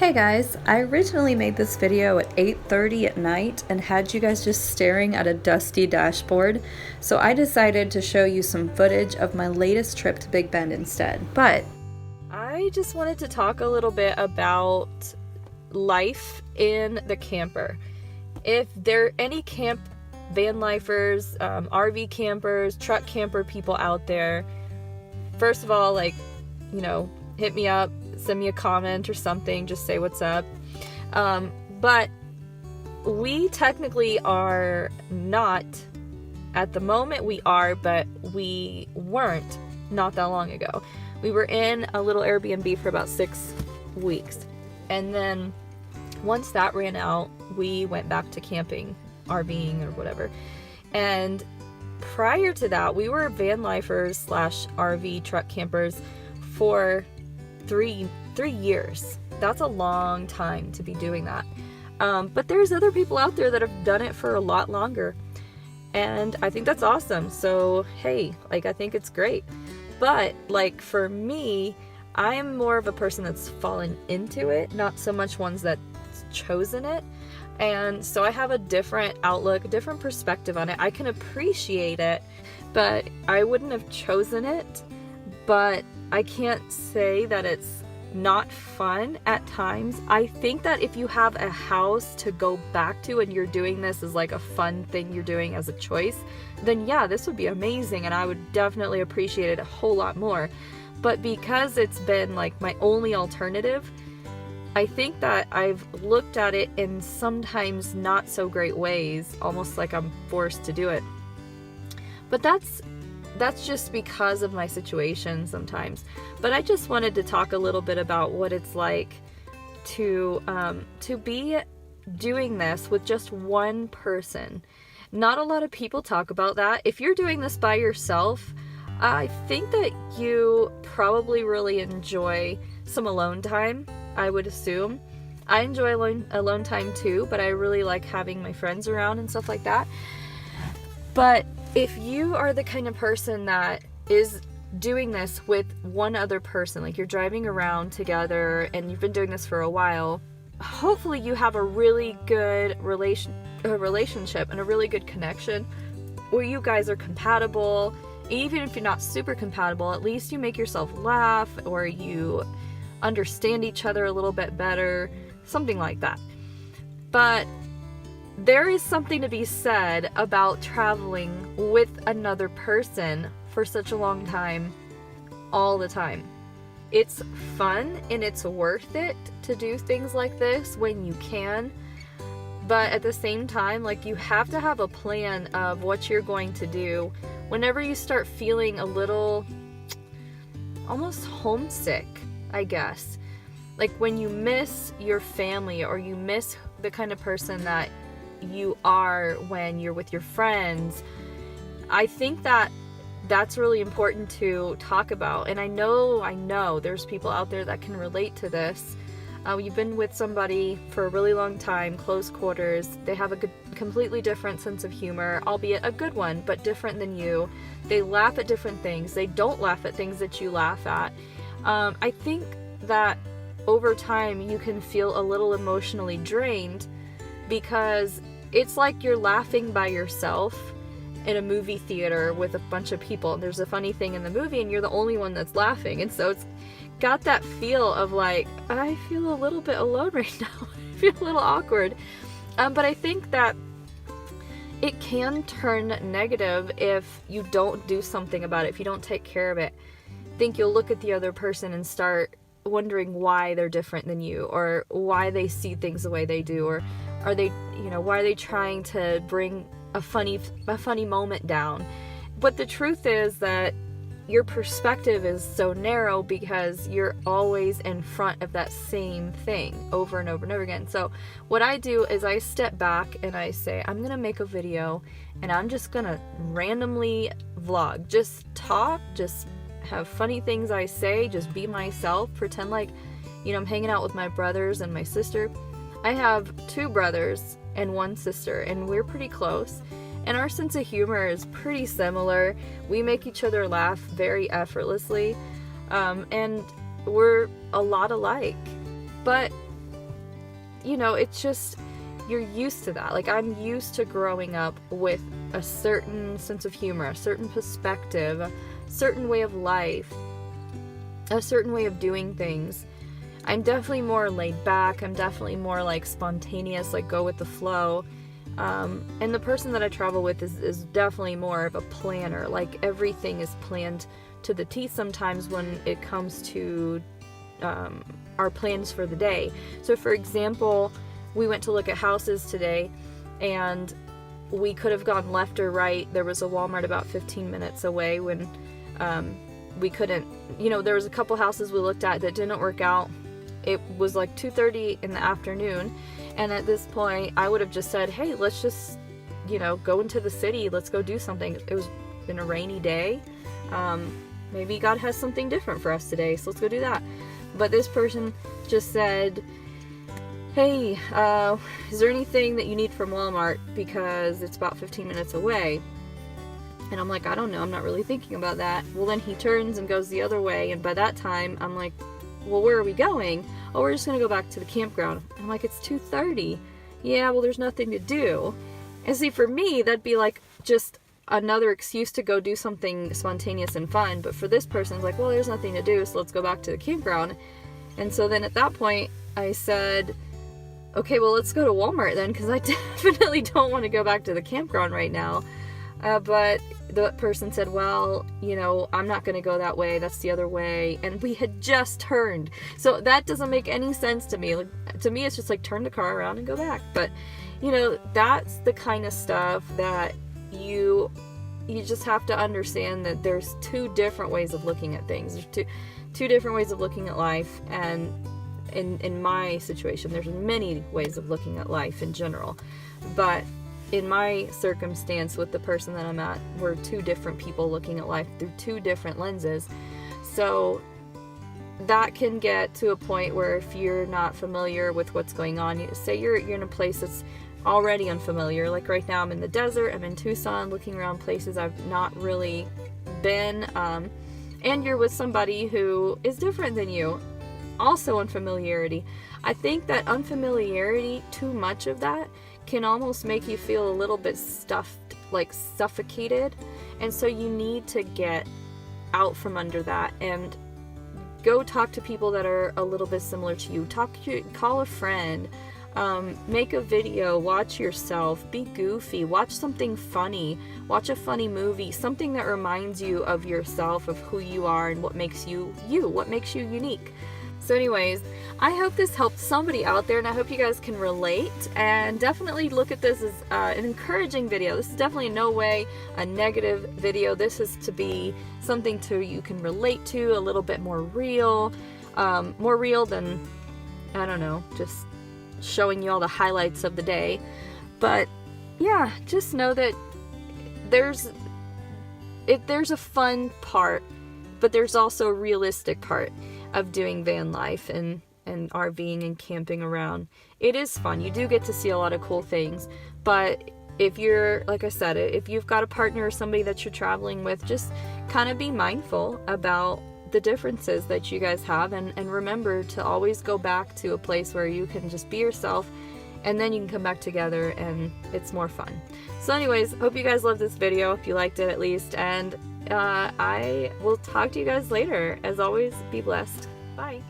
Hey guys, I originally made this video at 8:30 at night and had you guys just staring at a dusty dashboard, so I decided to show you some footage of my latest trip to Big Bend instead. But I just wanted to talk a little bit about life in the camper. If there are any van lifers, RV campers, truck camper people out there, first of all, hit me up, send me a comment or something, just say what's up. But we technically are not, at the moment we are, but we weren't not that long ago. We were in a little Airbnb for about 6 weeks. And then once that ran out, we went back to camping, RVing or whatever. And prior to that, we were van lifers / RV truck campers for 3 years. That's a long time to be doing that. But there's other people out there that have done it for a lot longer. And I think that's awesome. So, hey, I think it's great. But, for me, I'm more of a person that's fallen into it, not so much ones that's chosen it. And so I have a different outlook, a different perspective on it. I can appreciate it, but I wouldn't have chosen it. But I can't say that it's not fun at times. I think that if you have a house to go back to and you're doing this as a fun thing you're doing as a choice, then yeah, this would be amazing and I would definitely appreciate it a whole lot more. But because it's been my only alternative, I think that I've looked at it in sometimes not so great ways, almost like I'm forced to do it. But that's just because of my situation sometimes. But I just wanted to talk a little bit about what it's like to be doing this with just one person. Not a lot of people talk about that. If you're doing this by yourself, I think that you probably really enjoy some alone time, I would assume. I enjoy alone time too, but I really like having my friends around and stuff like that. But if you are the kind of person that is doing this with one other person, you're driving around together and you've been doing this for a while, hopefully you have a really good relationship and a really good connection where you guys are compatible. Even if you're not super compatible, at least you make yourself laugh or you understand each other a little bit better, something like that. But there is something to be said about traveling with another person for such a long time, all the time. It's fun and it's worth it to do things like this when you can. But at the same time, you have to have a plan of what you're going to do whenever you start feeling a little almost homesick, I guess. When you miss your family or you miss the kind of person that you are when you're with your friends. I think that that's really important to talk about. And I know there's people out there that can relate to this. You've been with somebody for a really long time, close quarters. They have a completely different sense of humor, albeit a good one, but different than you. They laugh at different things. They don't laugh at things that you laugh at. I think that over time you can feel a little emotionally drained because it's like you're laughing by yourself in a movie theater with a bunch of people. There's a funny thing in the movie and you're the only one that's laughing. And so it's got that feel of I feel a little bit alone right now. I feel a little awkward. But I think that it can turn negative if you don't do something about it, if you don't take care of it. I think you'll look at the other person and start wondering why they're different than you, or why they see things the way they do, or are they, why are they trying to bring a funny moment down? But the truth is that your perspective is so narrow because you're always in front of that same thing over and over and over again. So what I do is I step back and I say, I'm going to make a video and I'm just going to randomly vlog, just talk, just have funny things I say, just be myself, pretend I'm hanging out with my brothers and my sister. I have 2 brothers and 1 sister, and we're pretty close. And our sense of humor is pretty similar. We make each other laugh very effortlessly. And we're a lot alike. But you know, it's just, you're used to that. Like, I'm used to growing up with a certain sense of humor, a certain perspective, a certain way of life, a certain way of doing things. I'm definitely more laid back. I'm definitely more like spontaneous, like go with the flow. And the person that I travel with is definitely more of a planner. Like, everything is planned to the T sometimes when it comes to our plans for the day. So for example, we went to look at houses today, and we could have gone left or right. There was a Walmart about 15 minutes away when we couldn't, you know, there was a couple houses we looked at that didn't work out. It was like 2:30 in the afternoon, and at this point I would have just said, hey, let's just, you know, go into the city, let's go do something. It was been a rainy day. Maybe God has something different for us today, so let's go do that. But this person just said, hey, is there anything that you need from Walmart, because it's about 15 minutes away? And I'm like, I don't know, I'm not really thinking about that. Well, then he turns and goes the other way, and by that time I'm like, well, where are we going? Oh, we're just gonna go back to the campground. I'm like, it's 2:30. Yeah, well, there's nothing to do. And see, for me, that'd be like just another excuse to go do something spontaneous and fun. But for this person, it's like, well, there's nothing to do, so let's go back to the campground. And so then at that point I said, okay, well, let's go to Walmart then, because I definitely don't want to go back to the campground right now. But the person said, well, you know, I'm not going to go that way, that's the other way. And we had just turned. So that doesn't make any sense to me. Like, to me, it's just like, turn the car around and go back. But, you know, that's the kind of stuff that you just have to understand, that there's two different ways of looking at things. There's two different ways of looking at life. And in my situation, there's many ways of looking at life in general. But in my circumstance with the person that I'm at, we're two different people looking at life through two different lenses. So that can get to a point where if you're not familiar with what's going on, say you're in a place that's already unfamiliar. Like right now I'm in the desert, I'm in Tucson, looking around places I've not really been, and you're with somebody who is different than you, also unfamiliarity. I think that unfamiliarity, too much of that, can almost make you feel a little bit stuffed, like suffocated. And so you need to get out from under that and go talk to people that are a little bit similar to you. Call a friend, make a video, watch yourself, be goofy, watch something funny, watch a funny movie, something that reminds you of yourself, of who you are and what makes you you, what makes you unique. So anyways, I hope this helped somebody out there, and I hope you guys can relate, and definitely look at this as an encouraging video. This is definitely in no way a negative video. This is to be something you can relate to, a little bit more real than, I don't know, just showing you all the highlights of the day. But yeah, just know that there's a fun part, but there's also a realistic part of doing van life and RVing and camping around. It is fun. You do get to see a lot of cool things, but if you're, like I said, if you've got a partner or somebody that you're traveling with, just kind of be mindful about the differences that you guys have, and remember to always go back to a place where you can just be yourself, and then you can come back together and it's more fun. So anyways, hope you guys loved this video, if you liked it at least, and I will talk to you guys later. As always, be blessed. Bye.